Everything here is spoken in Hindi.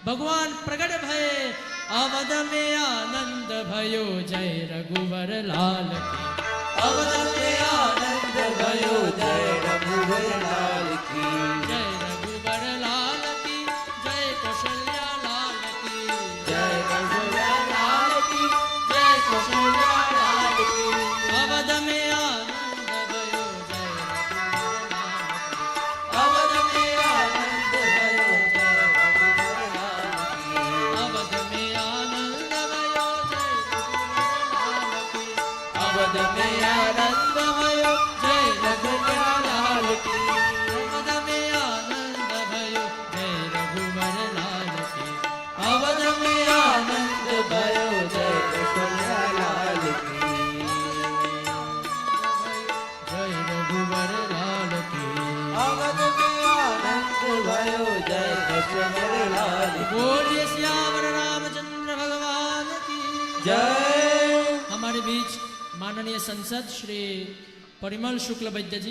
भगवान प्रगट भये अवध में आनंद भयो जय रघुवर लाल की। अवध में आनंद भयो जय रघुवर लाल की। जय रघुवर लाल की जय कौशल्या लाल की। जय कौशल्या लाल की जय कौशल्या लाल की। अवध में आनंद भयो जय रघुवर लाल की। अवध में आनंद भयो जय रघुवर लाल की। अवध में आनंद भयो जय रघुवर लाल की। अवध में आनंद भयो जय रघुवर लाल की। अवध में आनंद भयो जय रघुवर लाल की। अवध में आनंद भयो जय कौशल्या लाल की। जय रघुवर लाल की। अवध में आनंद भयो जय कौशल्या लाल की। बोलिए श्यावर रामचंद्र भगवान की जय। हमारे बीच माननीय संसद श्री परिमल शुक्ल वैद्य जी